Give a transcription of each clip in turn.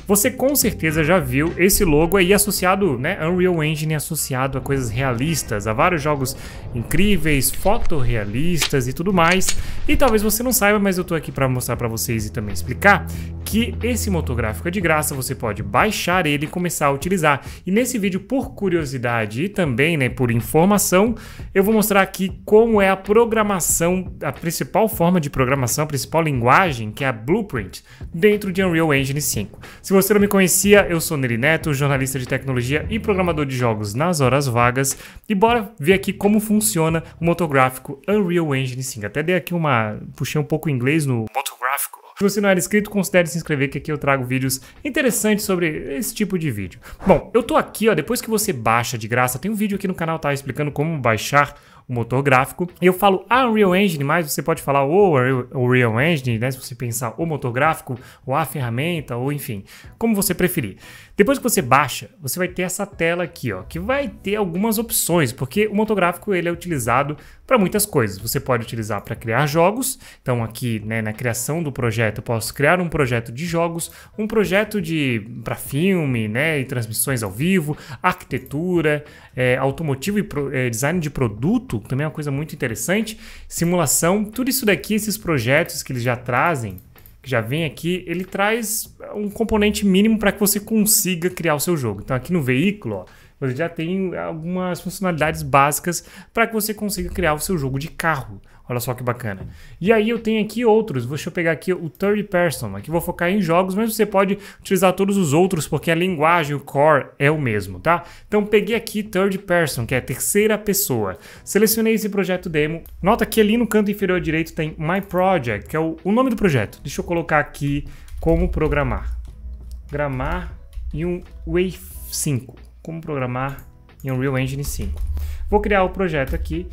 Você com certeza já viu esse logo aí associado, né, Unreal Engine associado a coisas realistas, a vários jogos incríveis, fotorrealistas e tudo mais. E talvez você não saiba, mas eu tô aqui para mostrar para vocês e também explicar que esse motor gráfico é de graça, você pode baixar ele e começar a utilizar. E nesse vídeo, por curiosidade e também, né, por informação, eu vou mostrar aqui como é a programação, a principal forma de programação, a principal linguagem, que é a Blueprint, dentro de Unreal Engine 5. Se você não me conhecia, eu sou Nery Neto, jornalista de tecnologia e programador de jogos nas horas vagas, e bora ver aqui como funciona o motor gráfico Unreal Engine 5. Até dei aqui puxei um pouco o inglês no motor gráfico. Se você não era inscrito, considere se inscrever, que aqui eu trago vídeos interessantes sobre esse tipo de vídeo. Bom, eu tô aqui, ó, depois que você baixa de graça, tem um vídeo aqui no canal, tá, explicando como baixar o motor gráfico. E eu falo a Unreal Engine, mas você pode falar o Unreal Engine, né, se você pensar o motor gráfico, ou a ferramenta, ou enfim, como você preferir. Depois que você baixa, você vai ter essa tela aqui, ó, que vai ter algumas opções, porque o motor gráfico ele é utilizado para muitas coisas. Você pode utilizar para criar jogos, então aqui, né, na criação do projeto eu posso criar um projeto de jogos, um projeto para filme, né, e transmissões ao vivo, arquitetura, automotivo e design de produto, também é uma coisa muito interessante, simulação, tudo isso daqui, esses projetos que eles já trazem, que já vem aqui, ele traz um componente mínimo para que você consiga criar o seu jogo. Então aqui no veículo, ó, você já tem algumas funcionalidades básicas para que você consiga criar o seu jogo de carro. Olha só que bacana. E aí eu tenho aqui outros, deixa eu pegar aqui o Third Person, aqui vou focar em jogos, mas você pode utilizar todos os outros, porque a linguagem, o core é o mesmo, tá? Então peguei aqui Third Person, que é a terceira pessoa. Selecionei esse projeto demo. Nota que ali no canto inferior direito tem My Project, que é o nome do projeto. Deixa eu colocar aqui como programar. Programar em um Wave 5. Como programar em Unreal Engine 5. Vou criar o projeto aqui.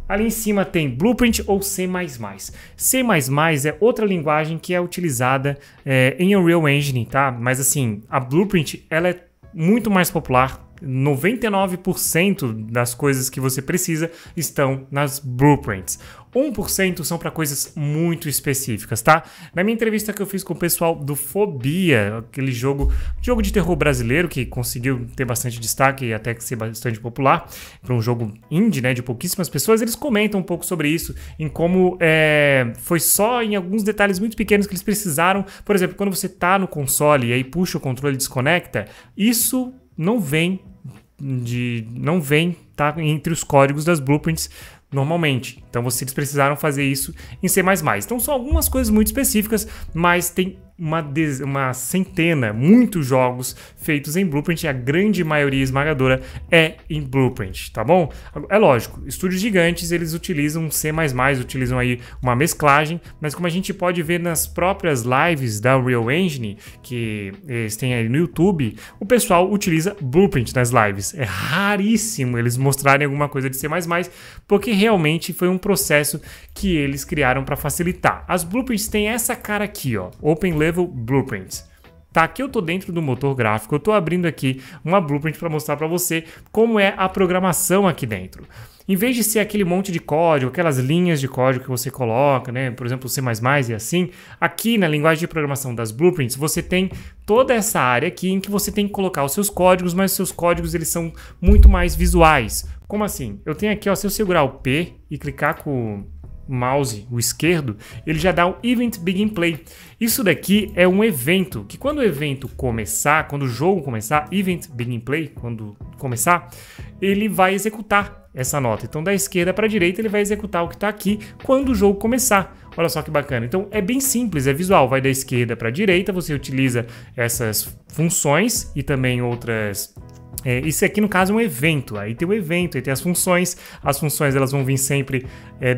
Ali em cima tem Blueprint ou C++. C++ é outra linguagem que é utilizada em Unreal Engine, tá? Mas assim, a Blueprint ela é muito mais popular. 99% das coisas que você precisa estão nas Blueprints. 1% são para coisas muito específicas, tá? Na minha entrevista que eu fiz com o pessoal do Fobia, aquele jogo de terror brasileiro que conseguiu ter bastante destaque e até ser bastante popular, para um jogo indie, né, de pouquíssimas pessoas, eles comentam um pouco sobre isso, em como foi só em alguns detalhes muito pequenos que eles precisaram. Por exemplo, quando você tá no console e aí puxa o controle e desconecta, isso não vem tá entre os códigos das Blueprints normalmente. Então eles precisaram fazer isso em C++. Então são algumas coisas muito específicas, mas tem uma centena, muitos jogos feitos em Blueprint, e a grande maioria esmagadora é em Blueprint, tá bom? É lógico, estúdios gigantes, eles utilizam C++, utilizam aí uma mesclagem, mas como a gente pode ver nas próprias lives da Unreal Engine, que eles têm aí no YouTube, o pessoal utiliza Blueprint nas lives. É raríssimo eles mostrarem alguma coisa de C++, porque realmente foi um processo que eles criaram para facilitar. As Blueprints têm essa cara aqui, ó, Open Level Blueprints. Tá, aqui eu tô dentro do motor gráfico, eu tô abrindo aqui uma Blueprint para mostrar para você como é a programação aqui dentro. Em vez de ser aquele monte de código, aquelas linhas de código que você coloca, né, por exemplo, C++ e assim, aqui na linguagem de programação das Blueprints, você tem toda essa área aqui em que você tem que colocar os seus códigos, mas os seus códigos eles são muito mais visuais. Como assim? Eu tenho aqui, ó, se eu segurar o P e clicar com mouse, o esquerdo, ele já dá um Event Begin Play. Isso daqui é um evento, que quando o evento começar, quando o jogo começar, Event Begin Play, quando começar, ele vai executar essa nota. Então da esquerda para a direita ele vai executar o que está aqui quando o jogo começar. Olha só que bacana. Então é bem simples, é visual, vai da esquerda para a direita, você utiliza essas funções e também outras. Isso aqui no caso é um evento, aí tem o evento, aí tem as funções elas vão vir sempre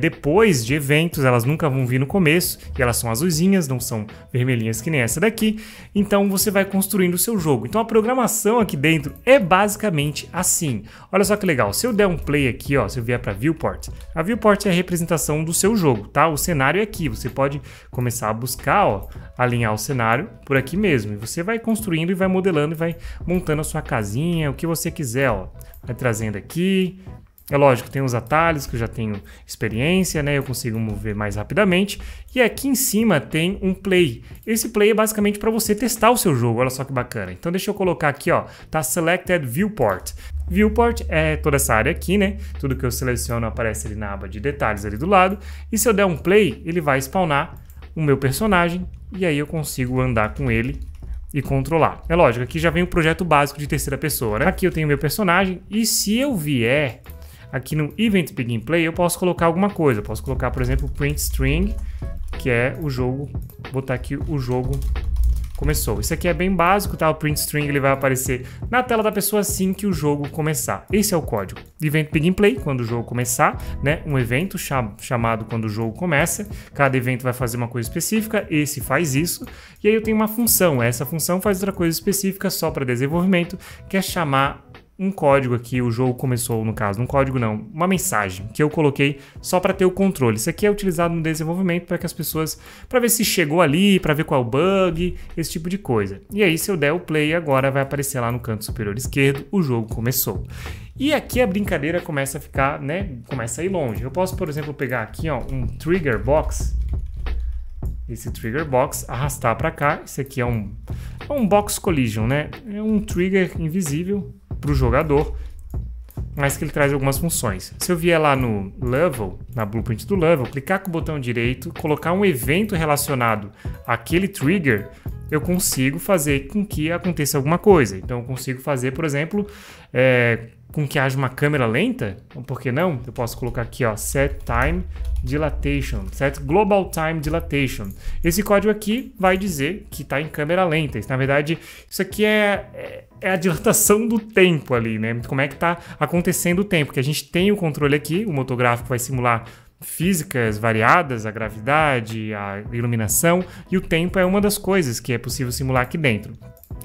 depois de eventos, elas nunca vão vir no começo, e elas são azulzinhas, não são vermelhinhas que nem essa daqui, então você vai construindo o seu jogo. Então a programação aqui dentro é basicamente assim. Olha só que legal, se eu der um play aqui, ó, se eu vier para Viewport, a Viewport é a representação do seu jogo, tá? O cenário é aqui, você pode começar a buscar, ó, alinhar o cenário por aqui mesmo, e você vai construindo e vai modelando e vai montando a sua casinha, o que você quiser, ó. Vai trazendo aqui, É lógico, tem os atalhos que eu já tenho experiência, né? Eu consigo mover mais rapidamente. E aqui em cima tem um play. Esse play é basicamente para você testar o seu jogo. Olha só que bacana. Então deixa eu colocar aqui, ó, tá Selected Viewport. Viewport é toda essa área aqui, né? Tudo que eu seleciono aparece ali na aba de detalhes ali do lado. E se eu der um play, ele vai spawnar o meu personagem e aí eu consigo andar com ele e controlar. É lógico, aqui já vem o projeto básico de terceira pessoa, né? Aqui eu tenho meu personagem e se eu vier aqui no Event Begin Play, eu posso colocar alguma coisa. Eu posso colocar, por exemplo, Print String, que é o jogo, botar aqui o jogo começou. Isso aqui é bem básico, tá? O Print String ele vai aparecer na tela da pessoa assim que o jogo começar. Esse é o código. Event Begin Play, quando o jogo começar, né? Um evento chamado quando o jogo começa. Cada evento vai fazer uma coisa específica, esse faz isso. E aí eu tenho uma função. Essa função faz outra coisa específica só para desenvolvimento, que é chamar um código aqui, o jogo começou, no caso, um código não, uma mensagem que eu coloquei só para ter o controle. Isso aqui é utilizado no desenvolvimento para que as pessoas, para ver se chegou ali, para ver qual é o bug, esse tipo de coisa. E aí se eu der o play agora vai aparecer lá no canto superior esquerdo, o jogo começou. E aqui a brincadeira começa a ficar, né, começa a ir longe. Eu posso, por exemplo, pegar aqui, ó, um trigger box, esse trigger box, arrastar para cá. Esse aqui é um box collision, né? É um trigger invisível para o jogador, mas que ele traz algumas funções. Se eu vier lá no level, na blueprint do level, clicar com o botão direito, colocar um evento relacionado àquele trigger, eu consigo fazer com que aconteça alguma coisa. Então eu consigo fazer, por exemplo, com que haja uma câmera lenta, por que não? Eu posso colocar aqui, ó, set time dilatation, set global time dilatation. Esse código aqui vai dizer que está em câmera lenta. Na verdade, isso aqui é a dilatação do tempo ali, né? Como é que está acontecendo o tempo, porque a gente tem o controle aqui, o motográfico vai simular físicas variadas, a gravidade, a iluminação, e o tempo é uma das coisas que é possível simular aqui dentro.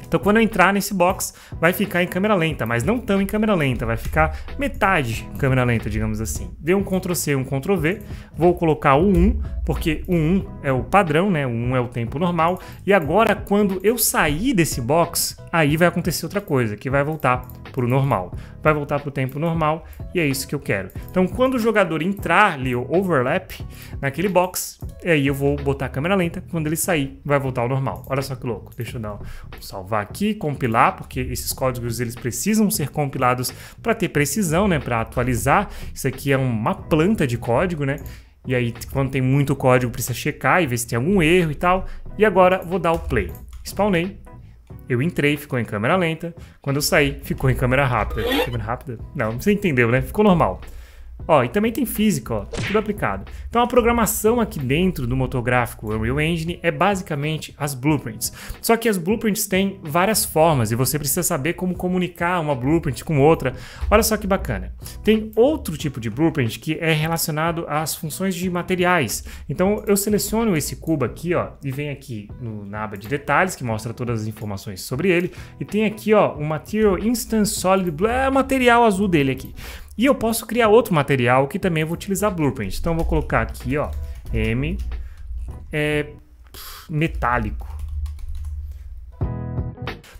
Então quando eu entrar nesse box, vai ficar em câmera lenta, mas não tão em câmera lenta, vai ficar metade em câmera lenta, digamos assim. Dei um Ctrl+C, um Ctrl+V, vou colocar o 1, porque o 1 é o padrão, né? O 1 é o tempo normal, e agora quando eu sair desse box, aí vai acontecer outra coisa, que vai voltar para o normal. Vai voltar para o tempo normal, e é isso que eu quero. Então quando o jogador entrar ali, o overlap, naquele box, aí eu vou botar a câmera lenta, quando ele sair, vai voltar ao normal. Olha só que louco, deixa eu dar um salvar aqui, compilar, porque esses códigos eles precisam ser compilados para ter precisão, né, para atualizar. Isso aqui é uma planta de código, né? E aí quando tem muito código precisa checar e ver se tem algum erro e tal. E agora vou dar o play. Spawnei. Eu entrei, ficou em câmera lenta. Quando eu saí, ficou em câmera rápida. Câmera rápida? Não, você entendeu, né? Ficou normal. Ó, e também tem física, ó, tudo aplicado. Então a programação aqui dentro do motográfico Unreal Engine é basicamente as blueprints. Só que as blueprints têm várias formas e você precisa saber como comunicar uma blueprint com outra. Olha só que bacana. Tem outro tipo de blueprint que é relacionado às funções de materiais. Então eu seleciono esse cubo aqui, ó, e venho aqui na aba de detalhes, que mostra todas as informações sobre ele. E tem aqui, ó, o Material Instance Solid, o material azul dele aqui. E eu posso criar outro material que também eu vou utilizar blueprint. Então eu vou colocar aqui, ó, metálico.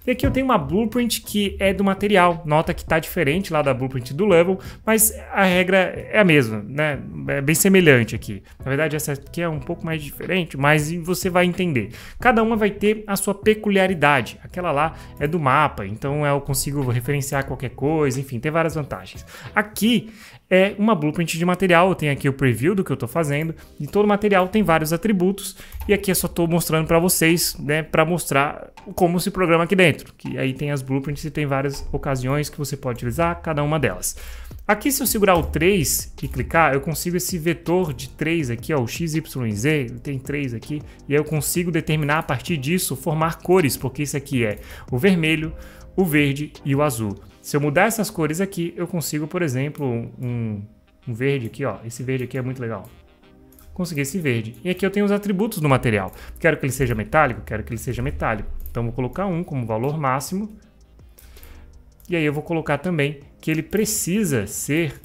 E aqui eu tenho uma blueprint que é do material. Nota que está diferente lá da blueprint do level, mas a regra é a mesma, né? É bem semelhante aqui. Na verdade, essa aqui é um pouco mais diferente, mas você vai entender. Cada uma vai ter a sua peculiaridade. Aquela lá é do mapa, então eu consigo referenciar qualquer coisa, enfim, tem várias vantagens. Aqui é uma blueprint de material, eu tenho aqui o preview do que eu estou fazendo, e todo material tem vários atributos, e aqui eu só estou mostrando para vocês, né, para mostrar como se programa aqui dentro, que aí tem as blueprints e tem várias ocasiões que você pode utilizar, cada uma delas. Aqui se eu segurar o 3 e clicar, eu consigo esse vetor de 3 aqui, ó, o XYZ, tem 3 aqui, e aí eu consigo determinar a partir disso, formar cores, porque isso aqui é o vermelho, o verde e o azul. Se eu mudar essas cores aqui, eu consigo, por exemplo, um verde aqui, ó. Esse verde aqui é muito legal. Consegui esse verde. E aqui eu tenho os atributos do material. Quero que ele seja metálico? Quero que ele seja metálico. Então vou colocar 1 como valor máximo. E aí eu vou colocar também que ele precisa ser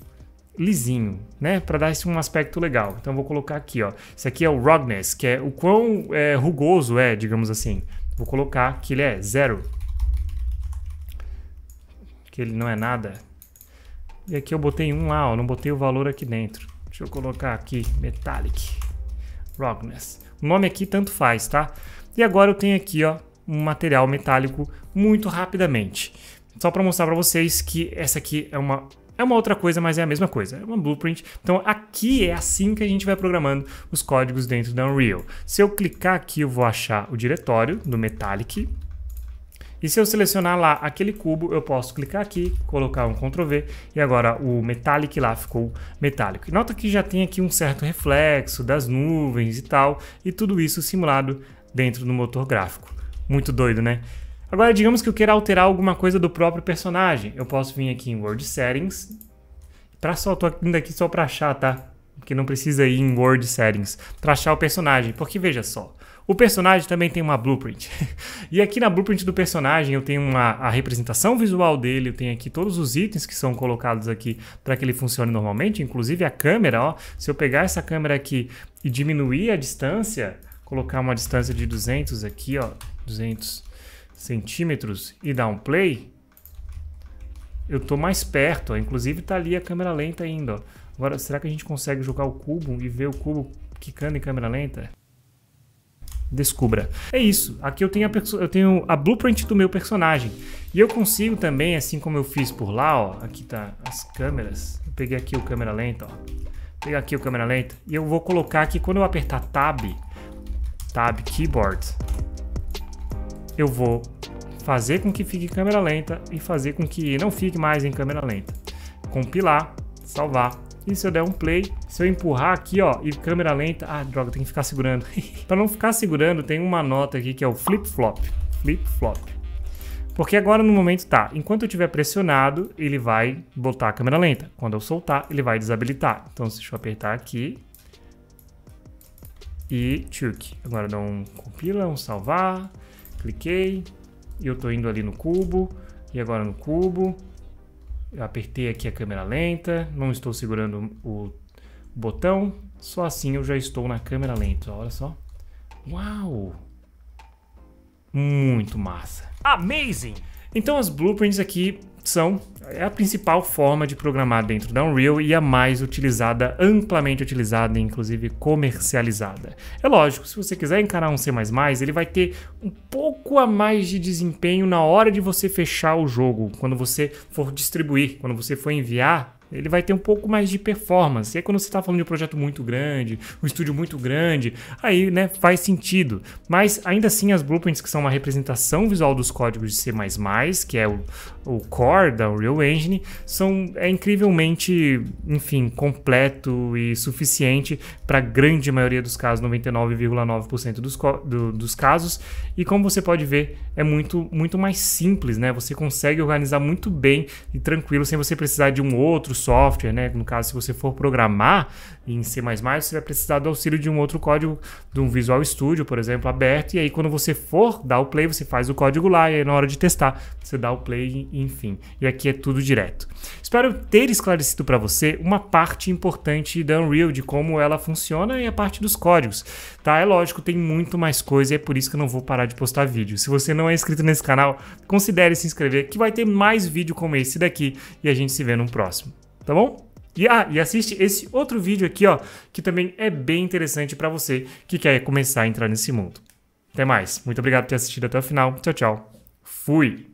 lisinho, né? Para dar esse um aspecto legal. Então vou colocar aqui, ó. Isso aqui é o ruggedness, que é o quão rugoso é, digamos assim. Vou colocar que ele é 0. Que ele não é nada. E aqui eu botei um lá, ó, não botei o valor aqui dentro. Deixa eu colocar aqui, Metallic Roughness. O nome aqui tanto faz, tá? E agora eu tenho aqui, ó, um material metálico muito rapidamente. Só para mostrar para vocês que essa aqui é uma outra coisa, mas é a mesma coisa. É uma blueprint. Então aqui é assim que a gente vai programando os códigos dentro da Unreal. Se eu clicar aqui, eu vou achar o diretório do Metallic. E se eu selecionar lá aquele cubo, eu posso clicar aqui, colocar um Ctrl V e agora o Metallic lá ficou metálico. E nota que já tem aqui um certo reflexo das nuvens e tal, e tudo isso simulado dentro do motor gráfico. Muito doido, né? Agora, digamos que eu queira alterar alguma coisa do próprio personagem. Eu posso vir aqui em World Settings. Tô indo aqui só para achar, tá? Porque não precisa ir em World Settings para achar o personagem. Porque veja só, o personagem também tem uma blueprint. E aqui na blueprint do personagem eu tenho a representação visual dele, eu tenho aqui todos os itens que são colocados aqui para que ele funcione normalmente, inclusive a câmera, ó. Se eu pegar essa câmera aqui e diminuir a distância, colocar uma distância de 200 aqui, ó, 200 centímetros e dar um play, eu tô mais perto, ó. Inclusive tá ali a câmera lenta ainda, ó. Agora, será que a gente consegue jogar o cubo e ver o cubo quicando em câmera lenta? Descubra. É isso. Aqui eu tenho a blueprint do meu personagem. E eu consigo também, assim como eu fiz por lá, ó. Aqui tá as câmeras. Eu peguei aqui o câmera lenta, ó. Pegar aqui o câmera lenta. E eu vou colocar aqui, quando eu apertar Tab Keyboard, eu vou fazer com que fique em câmera lenta e fazer com que não fique mais em câmera lenta. Compilar, salvar. E se eu der um play, se eu empurrar aqui, ó, e câmera lenta... Ah, droga, tem que ficar segurando. Para não ficar segurando, tem uma nota aqui que é o flip-flop. Flip-flop. Porque agora no momento tá, enquanto eu estiver pressionado, ele vai botar a câmera lenta. Quando eu soltar, ele vai desabilitar. Então, deixa eu apertar aqui. E tchuk. Agora dá um compila, um salvar. Cliquei. E eu tô indo ali no cubo. E agora no cubo. Eu apertei aqui a câmera lenta, não estou segurando o botão, só assim eu já estou na câmera lenta, olha só. Uau! Muito massa! Amazing! Então as blueprints aqui é a principal forma de programar dentro da Unreal e a mais utilizada, amplamente utilizada, inclusive comercializada. É lógico, se você quiser encarar um C++, ele vai ter um pouco a mais de desempenho na hora de você fechar o jogo, quando você for distribuir, quando você for enviar, ele vai ter um pouco mais de performance. E aí quando você está falando de um projeto muito grande, um estúdio muito grande, aí, né, faz sentido. Mas ainda assim as blueprints, que são uma representação visual dos códigos de C++, que é o core da Unreal Engine, é incrivelmente, enfim, completo e suficiente para a grande maioria dos casos, 99,9% dos casos. E como você pode ver, é muito mais simples, né? Você consegue organizar muito bem e tranquilo, sem você precisar de um outro software, né? No caso, se você for programar em C++, você vai precisar do auxílio de um outro código, de um Visual Studio, por exemplo, aberto, e aí quando você for dar o play, você faz o código lá, e aí na hora de testar, você dá o play, enfim. E aqui é tudo direto. Espero ter esclarecido para você uma parte importante da Unreal, de como ela funciona e a parte dos códigos, tá? É lógico, tem muito mais coisa e é por isso que eu não vou parar de postar vídeo. Se você não é inscrito nesse canal, considere se inscrever, que vai ter mais vídeo como esse daqui, e a gente se vê no próximo. Tá bom? E assiste esse outro vídeo aqui, ó, que também é bem interessante para você que quer começar a entrar nesse mundo. Até mais. Muito obrigado por ter assistido até o final. Tchau, tchau. Fui!